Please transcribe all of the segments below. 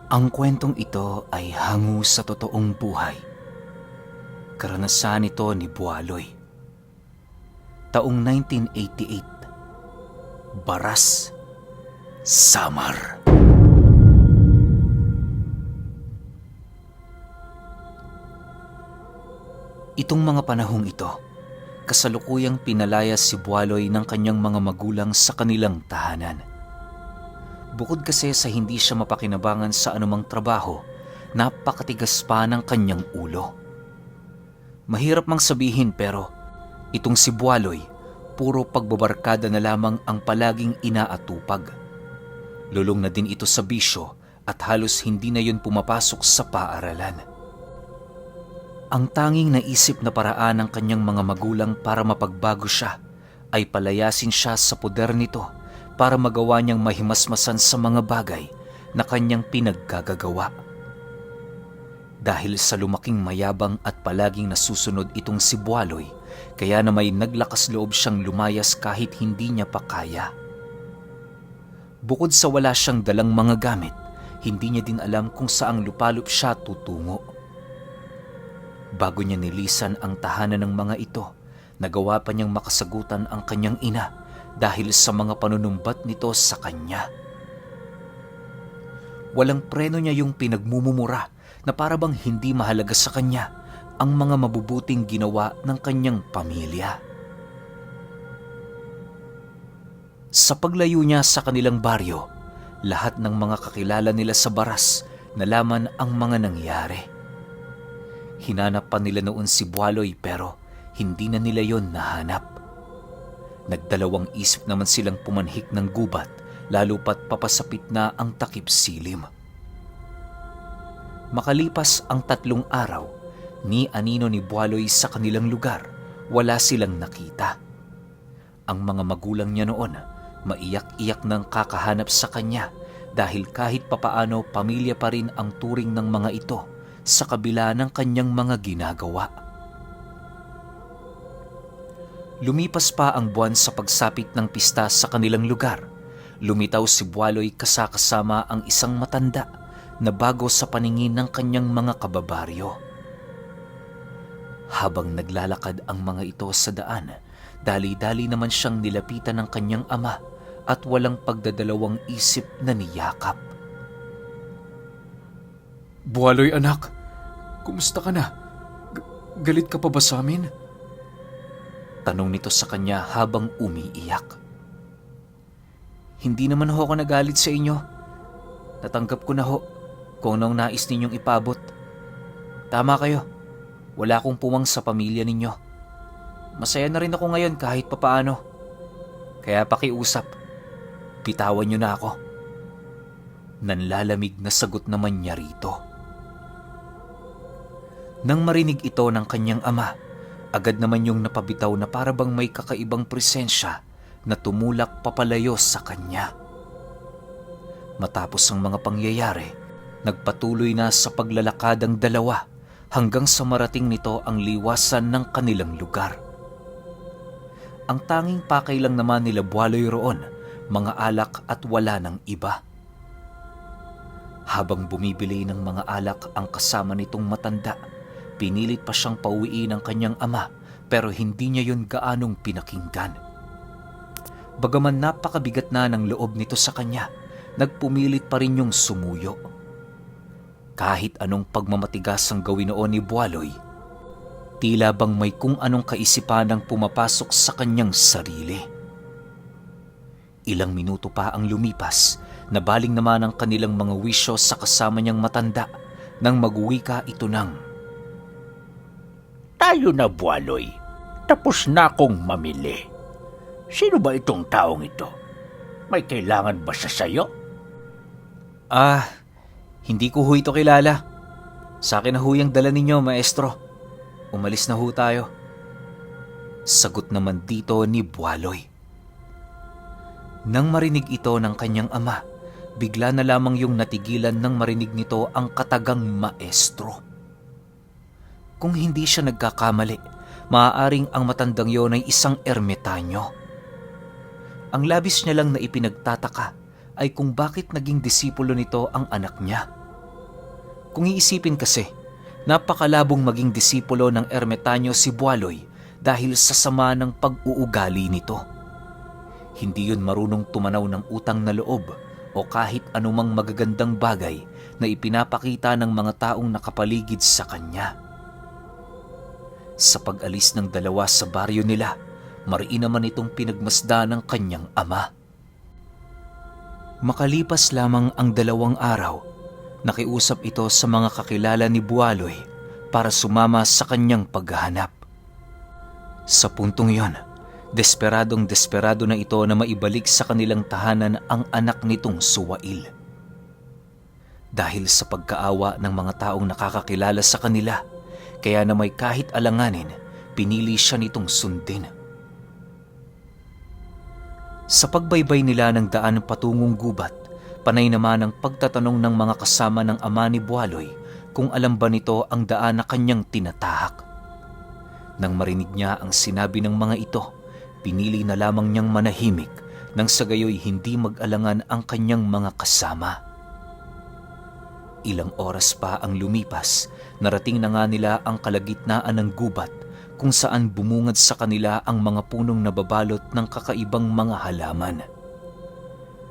Ang kwentong ito ay hango sa totoong buhay. Karanasan ito ni Bualoy. Taong 1988. Baras, Samar. Itong mga panahong ito, kasalukuyang pinalayas si Bualoy ng kanyang mga magulang sa kanilang tahanan. Bukod kasi sa hindi siya mapakinabangan sa anumang trabaho, napakatigas pa ng kanyang ulo. Mahirap mang sabihin pero itong si Bualoy, puro pagbabarkada na lamang ang palaging inaatupag. Lulong na din ito sa bisyo at halos hindi na yun pumapasok sa paaralan. Ang tanging naisip na paraan ng kanyang mga magulang para mapagbago siya ay palayasin siya sa poder nito para magawa niyang mahimasmasan sa mga bagay na kanyang pinaggagawa. Dahil sa lumaking mayabang at palaging nasusunod itong si Bualoy, kaya na may naglakas loob siyang lumayas kahit hindi niya pa kaya. Bukod sa wala siyang dalang mga gamit, hindi niya din alam kung saang lupalop siya tutungo. Bago niya nilisan ang tahanan ng mga ito, nagawa pa niyang makasagutan ang kanyang ina dahil sa mga panunumbat nito sa kanya. Walang preno niya yung pinagmumumura na parabang hindi mahalaga sa kanya ang mga mabubuting ginawa ng kanyang pamilya. Sa paglayo niya sa kanilang baryo, lahat ng mga kakilala nila sa Baras nalaman ang mga nangyari. Hinanap pa nila noon si Bualoy pero hindi na nila yon nahanap. Nagdalawang isip naman silang pumanhik ng gubat lalo pat papasapit na ang takip silim. Makalipas ang 3 araw, ni anino ni Bualoy sa kanilang lugar, wala silang nakita. Ang mga magulang niya noon, maiyak-iyak ng kakahanap sa kanya dahil kahit papaano pamilya pa rin ang turing ng mga ito sa kabila ng kanyang mga ginagawa. Lumipas pa ang buwan sa pagsapit ng pista sa kanilang lugar. Lumitaw si Bualoy kasama ang isang matanda na bago sa paningin ng kanyang mga kababaryo. Habang naglalakad ang mga ito sa daan, dali-dali naman siyang nilapitan ng kanyang ama at walang pagdadalawang isip na niyakap. Bualoy anak, kumusta ka na? Galit ka pa ba sa amin? Tanong nito sa kanya habang umiiyak. Hindi naman ho ako nagalit sa inyo. Natanggap ko na ho kung anong nais ninyong ipabot. Tama kayo, wala akong puwang sa pamilya ninyo. Masaya na rin ako ngayon kahit papaano. Kaya pakiusap, bitawan niyo na ako. Nanlalamig na sagot naman niya rito. Nang marinig ito ng kanyang ama, agad naman yung napabitaw na parabang may kakaibang presensya na tumulak papalayo sa kanya. Matapos ang mga pangyayari, nagpatuloy na sa paglalakad ang dalawa hanggang sa marating nito ang liwasan ng kanilang lugar. Ang tanging pakay lang naman nila Bualoy roon, mga alak at wala ng iba. Habang bumibili ng mga alak ang kasama nitong matanda, pinilit pa siyang pauwiin ng kanyang ama pero hindi niya yun gaanong pinakinggan. Bagaman napakabigat na ng loob nito sa kanya, nagpumilit pa rin yung sumuyo. Kahit anong pagmamatigas ang gawin noon ni Bualoy, tila bang may kung anong kaisipan ang pumapasok sa kanyang sarili. Ilang minuto pa ang lumipas, nabaling naman ang kanilang mga wisyo sa kasama niyang matanda nang mag-uwi ka ito ng, "Tayo na, Bualoy. Tapos na akong mamili. Sino ba itong taong ito? May kailangan ba siya sa'yo?" Hindi ko ho ito kilala. Sa akin na ho yung dala ninyo, maestro. Umalis na ho tayo. Sagot naman dito ni Bualoy. Nang marinig ito ng kanyang ama, bigla na lamang yung natigilan nang marinig nito ang katagang maestro. Kung hindi siya nagkakamali, maaaring ang matandang yon ay isang ermitanyo. Ang labis niya lang na ipinagtataka ay kung bakit naging disipulo nito ang anak niya. Kung iisipin kasi, napakalabong maging disipulo ng ermitanyo si Bualoy dahil sa sama ng pag-uugali nito. Hindi yun marunong tumanaw ng utang na loob o kahit anumang magagandang bagay na ipinapakita ng mga taong nakapaligid sa kanya. Sa pag-alis ng dalawa sa baryo nila, mariin naman itong pinagmasdan ng kanyang ama. Makalipas lamang ang 2 araw, nakiusap ito sa mga kakilala ni Bualoy para sumama sa kanyang paghahanap. Sa puntong yon, desperado na ito na maibalik sa kanilang tahanan ang anak nitong Suwail. Dahil sa pagkaawa ng mga taong nakakakilala sa kanila, kaya na may kahit alanganin, pinili siya nitong sundin. Sa pagbaybay nila ng daan patungong gubat, panay naman ang pagtatanong ng mga kasama ng ama ni Bualoy kung alam ba nito ang daan na kanyang tinatahak. Nang marinig niya ang sinabi ng mga ito, pinili na lamang niyang manahimik nang sa gayoy hindi mag-alangan ang kanyang mga kasama. Ilang oras pa ang lumipas, narating na nga nila ang kalagitnaan ng gubat kung saan bumungad sa kanila ang mga punong nababalot ng kakaibang mga halaman.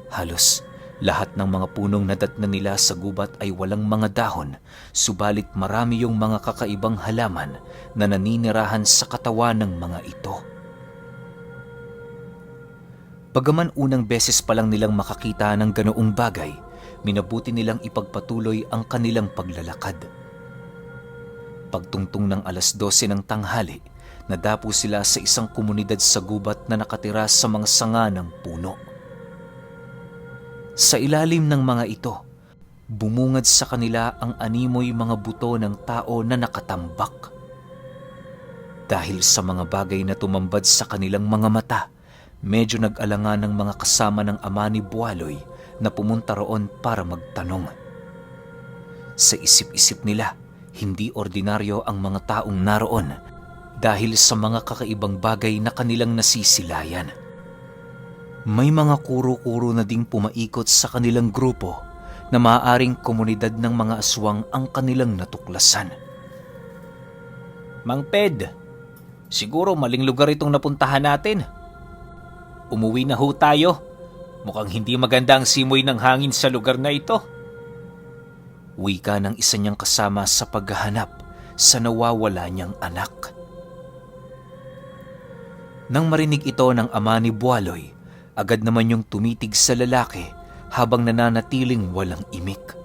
Halos lahat ng mga punong nadatnan nila sa gubat ay walang mga dahon, subalit marami yung mga kakaibang halaman na naninirahan sa katawan ng mga ito. Bagaman unang beses pa lang nilang makakita ng ganoong bagay, minabuti nilang ipagpatuloy ang kanilang paglalakad. Pagtungtong ng 12:00 ng tanghali, nadapo sila sa isang komunidad sa gubat na nakatira sa mga sanga ng puno. Sa ilalim ng mga ito, bumungad sa kanila ang animoy mga buto ng tao na nakatambak. Dahil sa mga bagay na tumambad sa kanilang mga mata, medyo nag-alangan ng mga kasama ng ama ni Bualoy na pumunta roon para magtanong. Sa isip-isip nila, hindi ordinaryo ang mga taong naroon dahil sa mga kakaibang bagay na kanilang nasisilayan. May mga kuro-kuro na ding pumaikot sa kanilang grupo na maaaring komunidad ng mga aswang ang kanilang natuklasan. Mang Ped, siguro maling lugar itong napuntahan natin. Umuwi na ho tayo. Mukhang hindi maganda ang simoy ng hangin sa lugar na ito. Wika ng isa niyang kasama sa paghahanap sa nawawala niyang anak. Nang marinig ito ng ama ni Bualoy, agad naman yung tumitig sa lalaki habang nananatiling walang imik.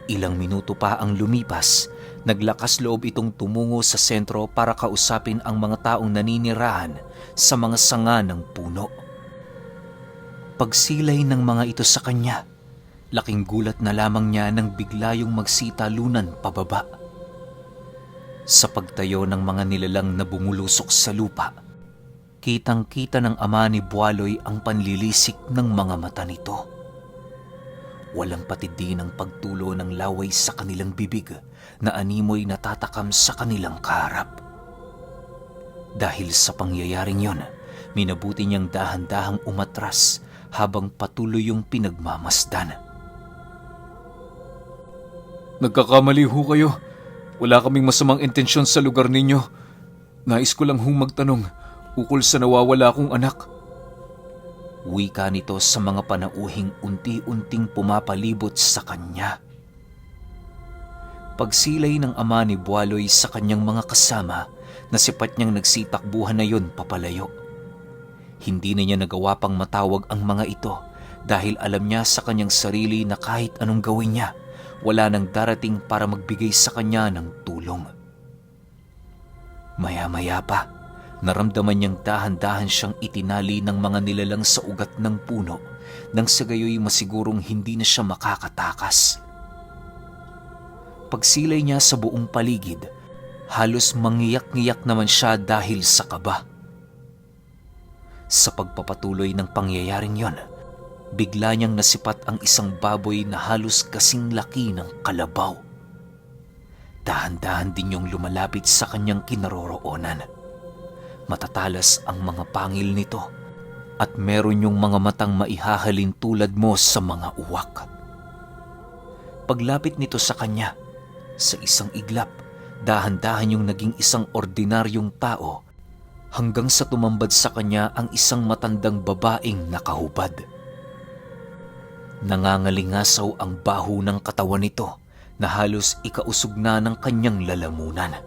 Ilang minuto pa ang lumipas, naglakas loob itong tumungo sa sentro para kausapin ang mga taong naninirahan sa mga sanga ng puno. Pagsilay ng mga ito sa kanya, laking gulat na lamang niya nang bigla yung magsitalunan pababa. Sa pagtayo ng mga nilalang na bumulusok sa lupa, kitang-kita ng ama ni Bualoy ang panlilisik ng mga mata nito. Walang patid din ang pagtulo ng laway sa kanilang bibig na animoy natatakam sa kanilang kaharap. Dahil sa pangyayaring yon, minabuti niyang dahan-dahang umatras habang patuloy yung pinagmamasdan. Nagkakamali ho kayo. Wala kaming masamang intensyon sa lugar ninyo. Nais ko lang hong magtanong ukol sa nawawala kong anak. Wika nito sa mga panauhing unti-unting pumapalibot sa kanya. Pagsilay ng ama ni Bualoy sa kanyang mga kasama, nasipat niyang nagsitakbuhan na yon papalayo. Hindi na niya nagawa pang matawag ang mga ito dahil alam niya sa kanyang sarili na kahit anong gawin niya, wala nang darating para magbigay sa kanya ng tulong. Maya-maya pa, naramdaman niyang dahan-dahan siyang itinali ng mga nilalang sa ugat ng puno nang sa gayoy masigurong hindi na siya makakatakas. Pagsilay niya sa buong paligid, halos mangiyak-ngiyak naman siya dahil sa kaba. Sa pagpapatuloy ng pangyayaring yon, bigla niyang nasipat ang isang baboy na halos kasing laki ng kalabaw. Dahan-dahan din yung lumalapit sa kanyang kinaroroonan. Matatalas ang mga pangil nito at meron yung mga matang maihahalin tulad mo sa mga uwak. Paglapit nito sa kanya, sa isang iglap, dahan-dahan yung naging isang ordinaryong tao hanggang sa tumambad sa kanya ang isang matandang babaeng nakahubad. Nangangalingasaw ang baho ng katawan nito na halos ikausog na ng kanyang lalamunan.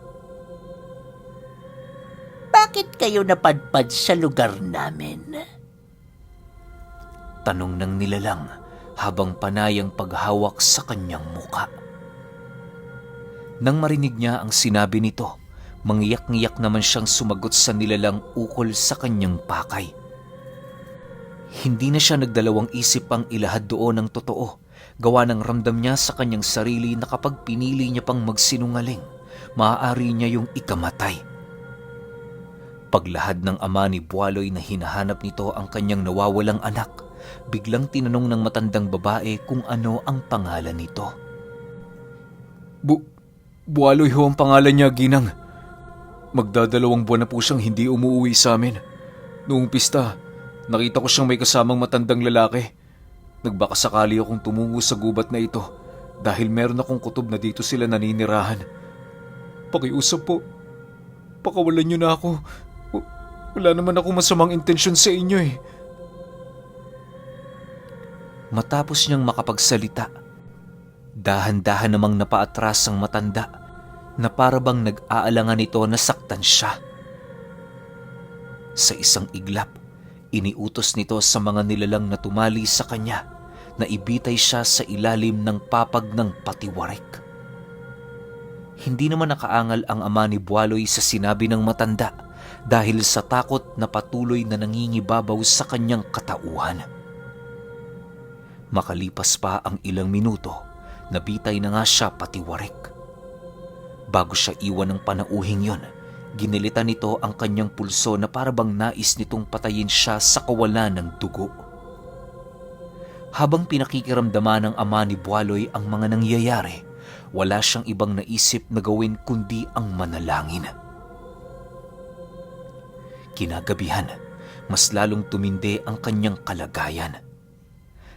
Bakit kayo napadpad sa lugar namin? Tanong ng nilalang habang panay ang paghawak sa kanyang muka. Nang marinig niya ang sinabi nito, mangiyak-ngiyak naman siyang sumagot sa nilalang ukol sa kanyang pakay. Hindi na siya nagdalawang isip pang ilahad doon ang totoo, gawa ng ramdam niya sa kanyang sarili na kapag pinili niya pang magsinungaling, maaari niya yung ikamatay. Paglahad ng ama ni Bualoy na hinahanap nito ang kanyang nawawalang anak, biglang tinanong ng matandang babae kung ano ang pangalan nito. Bualoy ho ang pangalan niya, Ginang. Magdadalawang buwan na po siyang hindi umuwi sa amin. Noong pista, nakita ko siyang may kasamang matandang lalaki. Nagbakasakali akong tumungo sa gubat na ito dahil meron akong kutob na dito sila naninirahan. Pakiusap po, pakawalan niyo na ako. Wala naman akong masamang intensyon sa inyo eh. Matapos niyang makapagsalita, dahan-dahan namang napaatras ang matanda na para bang nag-aalangan ito na saktan siya. Sa isang iglap, iniutos nito sa mga nilalang na tumali sa kanya na ibitay siya sa ilalim ng papag ng patiwarik. Hindi naman nakaangal ang ama ni Bualoy sa sinabi ng matanda dahil sa takot na patuloy na nangingibabaw sa kanyang katauhan. Makalipas pa ang ilang minuto, nabitay na nga siya patiwarik. Bago siya iwan ng panauhing yon, ginilitan nito ang kanyang pulso na parabang nais nitong patayin siya sa kawalan ng dugo. Habang pinakikiramdaman ng ama ni Bualoy ang mga nangyayari, wala siyang ibang naisip na gawin kundi ang manalangin. Kinagabihan, mas lalong tumindi ang kanyang kalagayan.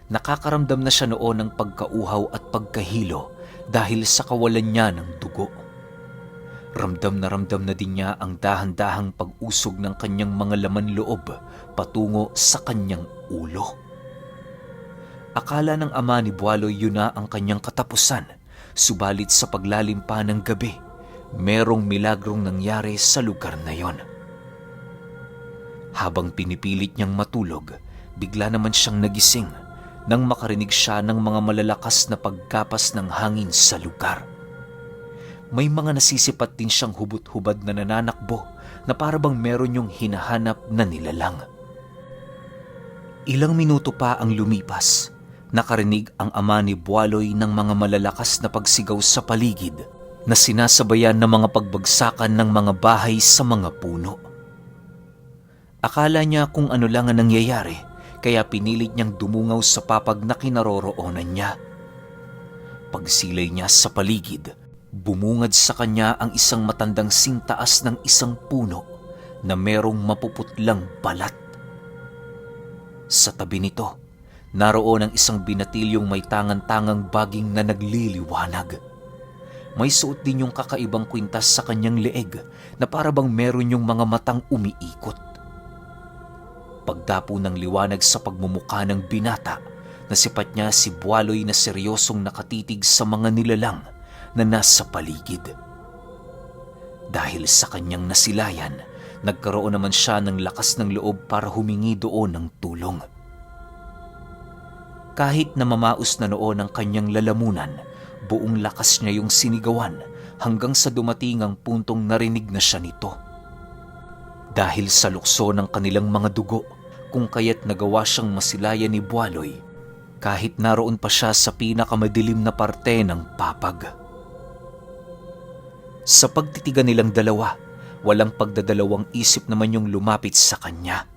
Nakakaramdam na siya noon ng pagkauhaw at pagkahilo dahil sa kawalan niya ng dugo. Ramdam na din niya ang dahan-dahang pag-usog ng kanyang mga laman loob patungo sa kanyang ulo. Akala ng ama ni Bualoy yun na ang kanyang katapusan, subalit sa paglalim pa ng gabi, merong milagrong nangyari sa lugar na yon. Habang pinipilit niyang matulog, bigla naman siyang nagising nang makarinig siya ng mga malalakas na pagkapas ng hangin sa lugar. May mga nasisipat din siyang hubot-hubad na nananakbo na parabang meron yung hinahanap na nilalang. Ilang minuto pa ang lumipas, nakarinig ang ama ni Bualoy ng mga malalakas na pagsigaw sa paligid na sinasabayan ng mga pagbagsakan ng mga bahay sa mga puno. Akala niya kung ano lang ang nangyayari, kaya pinilit niyang dumungaw sa papag na kinaroroonan niya. Pagsilay niya sa paligid, bumungad sa kanya ang isang matandang singtaas ng isang puno na merong mapuputlang balat. Sa tabi nito, naroon ang isang binatilyong may tangan-tangang baging na nagliliwanag. May suot din yung kakaibang kwintas sa kanyang leeg na parabang meron yung mga matang umiikot. Pagdapo ng liwanag sa pagmumukha ng binata, nasipat niya si Bualoy na seryosong nakatitig sa mga nilalang na nasa paligid. Dahil sa kanyang nasilayan, nagkaroon naman siya ng lakas ng loob para humingi doon ng tulong. Kahit na mamaos na noon ang kanyang lalamunan, buong lakas niya yung sinigawan hanggang sa dumating ang puntong narinig na siya nito. Dahil sa lukso ng kanilang mga dugo, kung kaya't nagawa siyang masilayan ni Bualoy kahit naroon pa siya sa pinakamadilim na parte ng papag. Sa pagtitigan nilang dalawa, walang pagdadalawang isip naman yung lumapit sa kanya.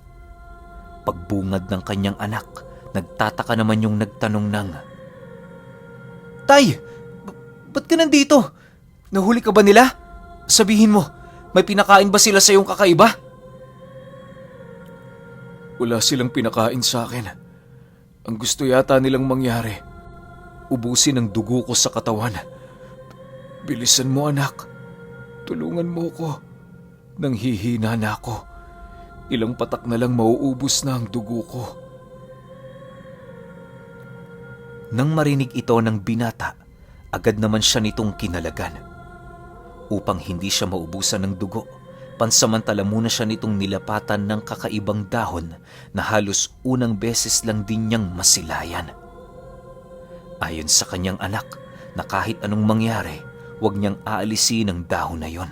Pagbungad ng kanyang anak, nagtataka naman yung nagtanong ng, "Tay, ba't ka nandito? Nahuli ka ba nila? Sabihin mo, may pinakain ba sila sa iyong kakaiba?" Wala silang pinakain sa akin. Ang gusto yata nilang mangyari, ubusin ang dugo ko sa katawan. Bilisan mo, anak. Tulungan mo ko. Nanghihina na ako. Ilang patak na lang mauubos na ang dugo ko. Nang marinig ito ng binata, agad naman siya nitong kinalagan. Upang hindi siya maubusan ng dugo, pansamantala muna siya nitong nilapatan ng kakaibang dahon na halos unang beses lang din niyang masilayan. Ayon sa kanyang anak na kahit anong mangyari, huwag niyang aalisin ang dahon na yon.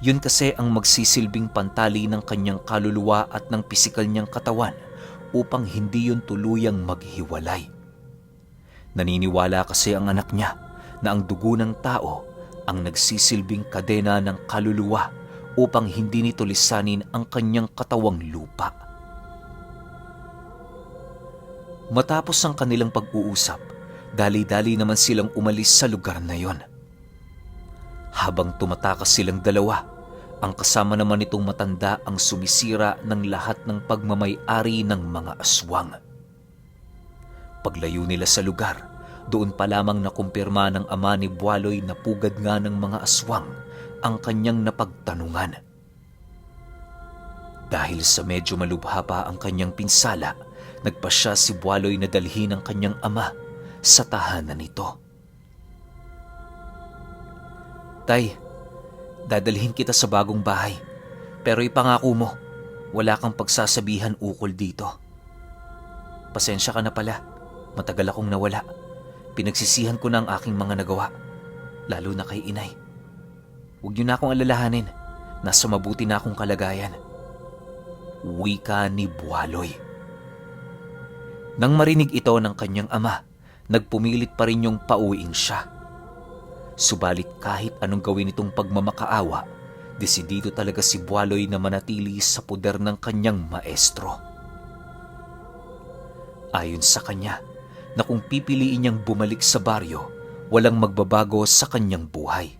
Yun kasi ang magsisilbing pantali ng kanyang kaluluwa at ng pisikal niyang katawan upang hindi yun tuluyang maghiwalay. Naniniwala kasi ang anak niya na ang dugo ng tao ang nagsisilbing kadena ng kaluluwa upang hindi nito lisanin ang kanyang katawang lupa. Matapos ang kanilang pag-uusap, dali-dali naman silang umalis sa lugar na yon. Habang tumatakas silang dalawa, ang kasama naman nitong matanda ang sumisira ng lahat ng pagmamay-ari ng mga aswang. Paglayo nila sa lugar, doon pa lamang nakumpirma ng ama ni Buwaloy na pugad nga ng mga aswang ang kanyang napagtanungan. Dahil sa medyo malubha pa ang kanyang pinsala, nagpasya si Buwaloy na dalhin ang kanyang ama sa tahanan nito. Tay, dadalhin kita sa bagong bahay, pero ipangako mo, wala kang pagsasabihan ukol dito. Pasensya ka na pala, matagal akong nawala. Pinagsisihan ko na ang aking mga nagawa, lalo na kay inay. Huwag niyo na akong alalahanin, nasa mabuti na akong kalagayan. Wika ni Buwaloy. Nang marinig ito ng kanyang ama, nagpumilit pa rin yung pauwiin siya. Subalit kahit anong gawin itong pagmamakaawa, desidido talaga si Buwaloy na manatili sa puder ng kanyang maestro. Ayon sa kanya, na kung pipiliin niyang bumalik sa baryo, walang magbabago sa kanyang buhay.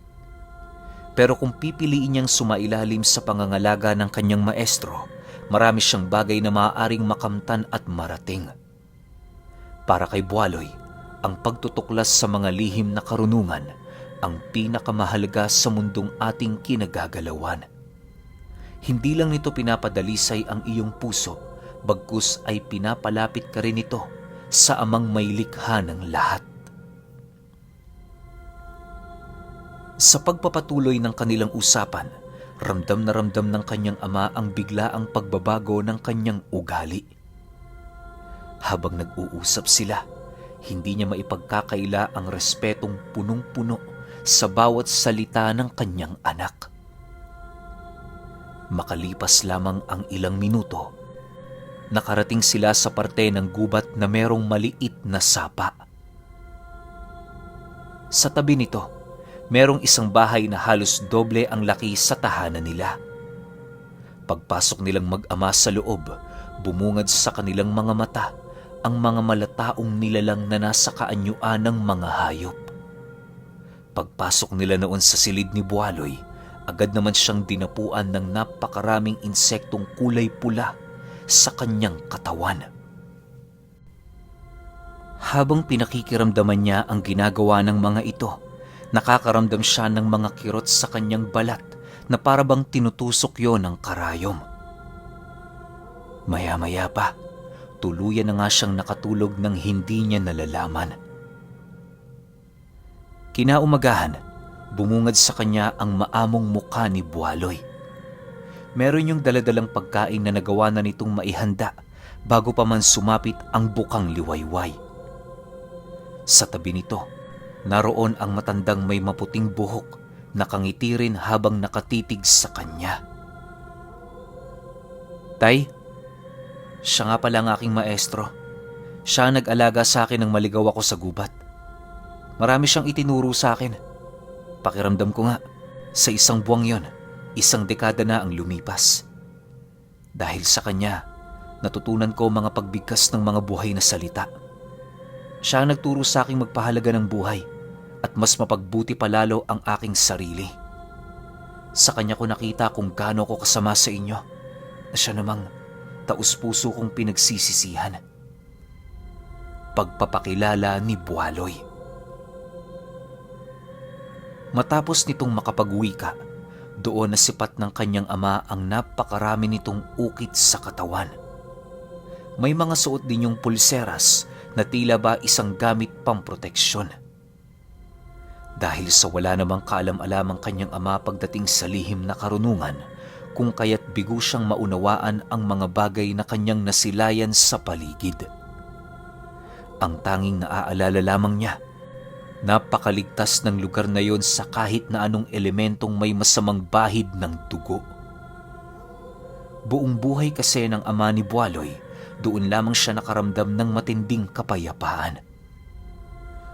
Pero kung pipiliin niyang sumailalim sa pangangalaga ng kanyang maestro, marami siyang bagay na maaaring makamtan at marating. Para kay Buwaloy, ang pagtutuklas sa mga lihim na karunungan ang pinakamahalaga sa mundong ating kinagagalawan. Hindi lang nito pinapadalisay ang iyong puso, bagkus ay pinapalapit ka rin ito sa amang may likha ng lahat. Sa pagpapatuloy ng kanilang usapan, ramdam na ramdam ng kanyang ama ang biglaang pagbabago ng kanyang ugali. Habang nag-uusap sila, hindi niya maipagkakaila ang respetong punong-puno sa bawat salita ng kanyang anak. Makalipas lamang ang ilang minuto, nakarating sila sa parte ng gubat na merong maliit na sapa. Sa tabi nito, merong isang bahay na halos doble ang laki sa tahanan nila. Pagpasok nilang mag-ama sa loob, bumungad sa kanilang mga mata ang mga malataong nilalang na nasa kaanyuan ng mga hayop. Pagpasok nila noon sa silid ni Buwaloy, agad naman siyang dinapuan ng napakaraming insektong kulay pula sa kanyang katawan. Habang pinakikiramdaman niya ang ginagawa ng mga ito, nakakaramdam siya ng mga kirot sa kanyang balat na parabang tinutusok yon ng karayom. Maya-maya pa, tuluyan na nga siyang nakatulog nang hindi niya nalalaman. Kinaumagahan, bumungad sa kanya ang maamong mukha ni Buwaloy. Meron yung daladalang pagkain na nagawa na nitong maihanda bago pa man sumapit ang bukang liwayway. Sa tabi nito, naroon ang matandang may maputing buhok, nakangiti rin habang nakatitig sa kanya. Tay, siya nga pala ang aking maestro. Siya ang nag-alaga sa akin nang maligaw ako sa gubat. Marami siyang itinuro sa akin. Pakiramdam ko nga, sa isang buwang yon, isang dekada na ang lumipas. Dahil sa kanya, natutunan ko mga pagbigkas ng mga buhay na salita. Siya ang nagturo sa aking magpahalaga ng buhay at mas mapagbuti palalo ang aking sarili. Sa kanya ko nakita kung gaano ko kasama sa inyo na siya namang taus-puso kong pinagsisisihan. pagpapakilala ni Buwaloy. Matapos nitong makapag-wika, doon nasipat ng kanyang ama ang napakarami nitong ukit sa katawan. May mga suot din yung pulseras na tila ba isang gamit pamproteksyon. Dahil sa wala namang kaalam-alam ang kanyang ama pagdating sa lihim na karunungan, kung kaya't bigo siyang maunawaan ang mga bagay na kanyang nasilayan sa paligid. Ang tanging naaalala lamang niya, napakaligtas ng lugar na yon sa kahit na anong elementong may masamang bahid ng dugo. Buong buhay kasi ng ama ni Buwaloy, doon lamang siya nakaramdam ng matinding kapayapaan.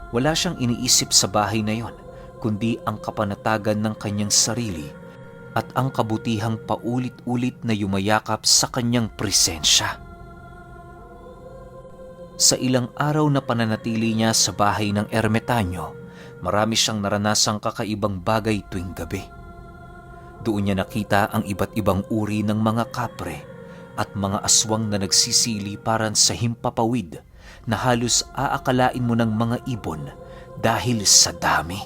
Wala siyang iniisip sa bahay na yon, kundi ang kapanatagan ng kanyang sarili at ang kabutihang paulit-ulit na yumayakap sa kanyang presensya. Sa ilang araw na pananatili niya sa bahay ng ermitanyo, marami siyang naranasang kakaibang bagay tuwing gabi. Doon niya nakita ang iba't ibang uri ng mga kapre at mga aswang na nagsisiliparan sa himpapawid na halos aakalain mo ng mga ibon dahil sa dami.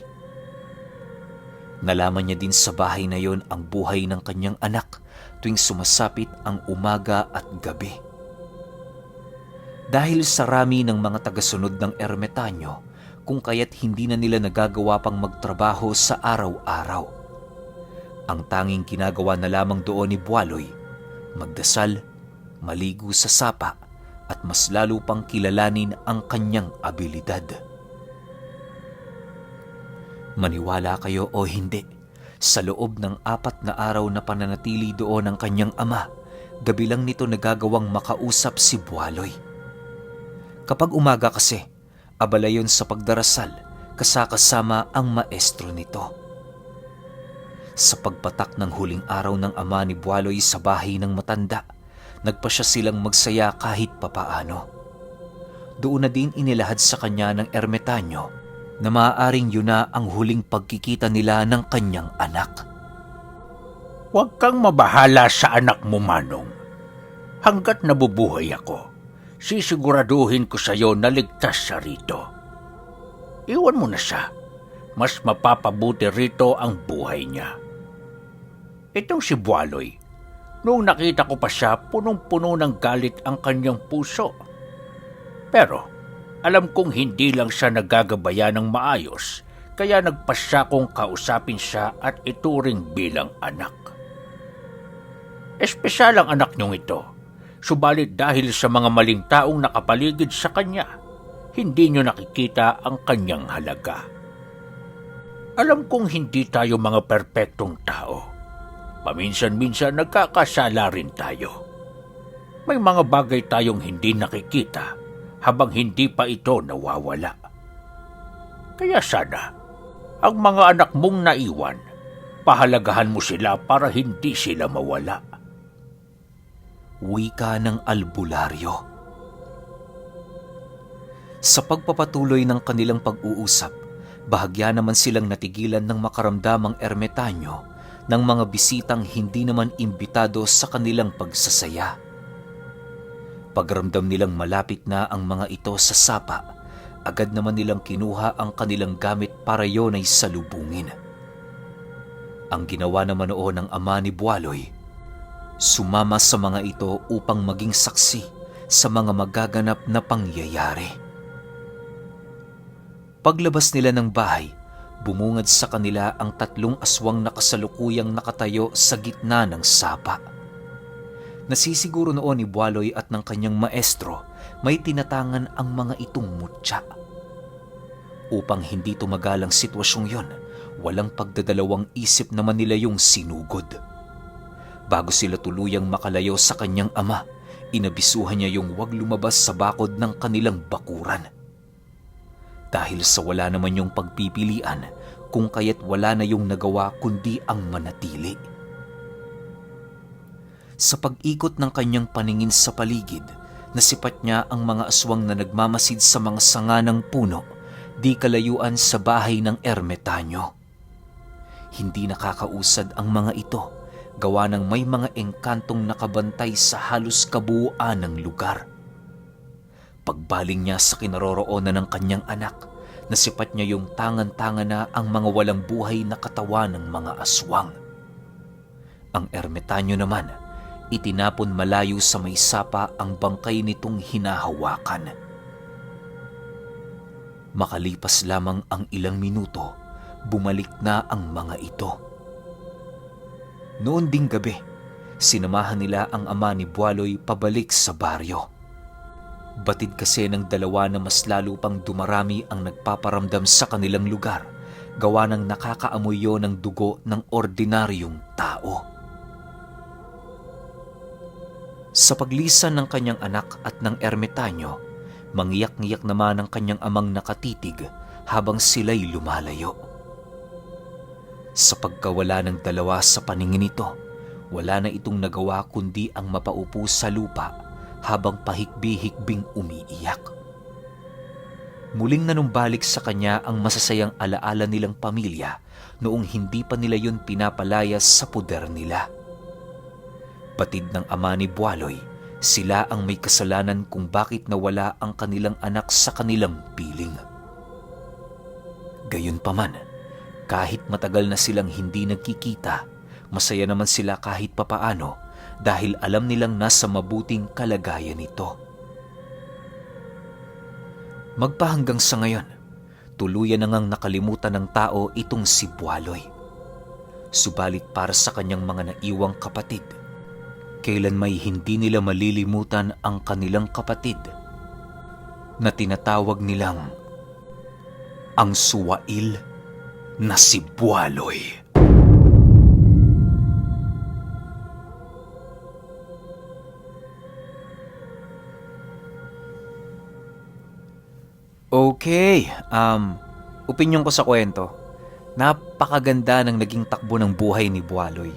Nalaman niya din sa bahay na yon ang buhay ng kanyang anak tuwing sumasapit ang umaga at gabi. Dahil sa rami ng mga tagasunod ng ermitanyo, kung kaya't hindi na nila nagagawa pang magtrabaho sa araw-araw. Ang tanging ginagawa na lamang doon ni Buwaloy, magdasal, maligo sa sapa, at mas lalo pang kilalanin ang kanyang abilidad. Maniwala kayo o hindi, sa loob ng 4 na araw na pananatili doon ng kanyang ama, gabi lang nito nagagawang makausap si Buwaloy. Kapag umaga kasi, abala yun sa pagdarasal, kasama ang maestro nito. Sa pagpatak ng huling araw ng ama ni Buwaloy sa bahay ng matanda, nagpa siya silang magsaya kahit papaano. Doon na din inilahad sa kanya ng ermitanyo na maaaring yun na ang huling pagkikita nila ng kanyang anak. Huwag kang mabahala sa anak mo, Manong. Hanggat nabubuhay ako, sisiguraduhin ko sa iyo na ligtas siya rito. Iwan mo na siya. Mas mapapabuti rito ang buhay niya. Itong si Buwaloy, noong nakita ko pa siya, punong-puno ng galit ang kanyang puso. Pero alam kong hindi lang siya nagagabaya ng maayos, kaya nagpasya kong kausapin siya at ituring bilang anak. Espesyal ang anak niyong ito, subalit dahil sa mga maling taong nakapaligid sa kanya, hindi niyo nakikita ang kanyang halaga. Alam kong hindi tayo mga perpektong tao. Paminsan-minsan nagkakasala rin tayo. May mga bagay tayong hindi nakikita habang hindi pa ito nawawala. Kaya sana, ang mga anak mong naiwan, pahalagahan mo sila para hindi sila mawala. Wika ng albularyo. Sa pagpapatuloy ng kanilang pag-uusap, bahagya naman silang natigilan ng makaramdamang ermitanyo ng mga bisitang hindi naman imbitado sa kanilang pagsasaya. Pagramdam nilang malapit na ang mga ito sa sapa, agad naman nilang kinuha ang kanilang gamit para yon ay salubungin. Ang ginawa naman noon ng ama ni Buwaloy, sumama sa mga ito upang maging saksi sa mga magaganap na pangyayari. Paglabas nila ng bahay, bumungad sa kanila ang 3 aswang na kasalukuyang nakatayo sa gitna ng sapa. Nasisiguro noon ni Buwaloy at ng kanyang maestro may tinatangan ang mga itong mutya. Upang hindi tumagal ang sitwasyong yon, walang pagdadalawang isip naman nila yung sinugod. Bago sila tuluyang makalayo sa kanyang ama, inabisuhan niya yung huwag lumabas sa bakod ng kanilang bakuran. Dahil sa wala naman yung pagpipilian, kung kaya't wala na yung nagawa kundi ang manatili. Sa pag-ikot ng kanyang paningin sa paligid, nasipat niya ang mga aswang na nagmamasid sa mga sanga ng puno, di kalayuan sa bahay ng ermitanyo. Hindi nakakausad ang mga ito, gawa ng may mga engkantong nakabantay sa halos kabuuan ng lugar. Pagbaling niya sa kinaroroonan ng kanyang anak, nasipat niya yung tangan-tangan na ang mga walang buhay na katawan ng mga aswang. Ang ermitanyo naman, itinapon malayo sa may sapa ang bangkay nitong hinahawakan. Makalipas lamang ang ilang minuto, bumalik na ang mga ito. Noon ding gabi, sinamahan nila ang ama ni Buwaloy pabalik sa baryo. Batid kasi ng dalawa na mas lalo pang dumarami ang nagpaparamdam sa kanilang lugar, gawa ng nakakaamoy yon ng dugo ng ordinaryong tao. Sa paglisan ng kanyang anak at ng ermitanyo, mangiyak-ngiyak naman ang kanyang amang nakatitig habang sila'y lumalayo. Sa pagkawala ng dalawa sa paningin nito, wala na itong nagawa kundi ang mapaupo sa lupa habang pahikbi-hikbing umiiyak. Muling nanumbalik sa kanya ang masasayang alaala nilang pamilya noong hindi pa nila yun pinapalayas sa puder nila. Batid ng ama ni Buwaloy, sila ang may kasalanan kung bakit nawala ang kanilang anak sa kanilang piling. Gayunpaman, kahit matagal na silang hindi nagkikita, masaya naman sila kahit papaano dahil alam nilang nasa mabuting kalagayan ito. Magpahanggang sa ngayon, tuluyan na ngang nakalimutan ng tao itong si Buwaloy. Subalit para sa kanyang mga naiwang kapatid, kailan may hindi nila malilimutan ang kanilang kapatid na tinatawag nilang ang suwail na si Buwaloy. Okay, opinyon ko sa kwento, napakaganda ng naging takbo ng buhay ni Buwaloy.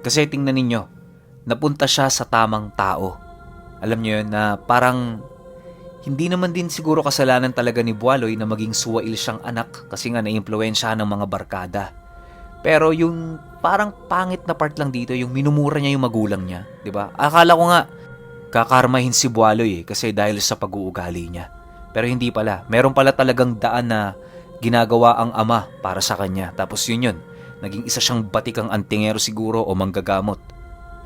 Kasi tingnan ninyo, napunta siya sa tamang tao. Alam niyo yun na parang hindi naman din siguro kasalanan talaga ni Buwaloy na maging suwail siyang anak kasi nga naimpluwensyahan ng mga barkada. Pero yung parang pangit na part lang dito, yung minumura niya yung magulang niya, di ba? Akala ko nga kakarmahin si Buwaloy kasi dahil sa pag-uugali niya. Pero hindi pala. Meron pala talagang daan na ginagawa ang ama para sa kanya. Tapos yun. Naging isa siyang batikang antingero siguro o manggagamot.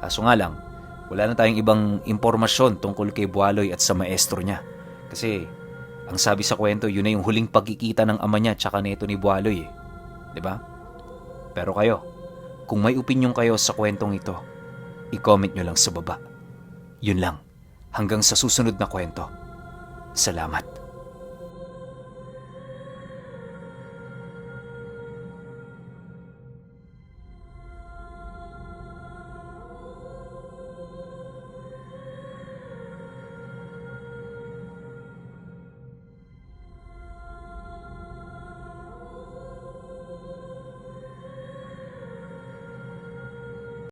Kaso nga lang, wala na tayong ibang impormasyon tungkol kay Buwaloy at sa maestro niya. Kasi, ang sabi sa kwento, yun na yung huling pagkikita ng ama niya tsaka neto ni Buwaloy. Diba? Pero kayo, kung may opinyon kayo sa kwentong ito, i-comment nyo lang sa baba. Yun lang. Hanggang sa susunod na kwento. Salamat.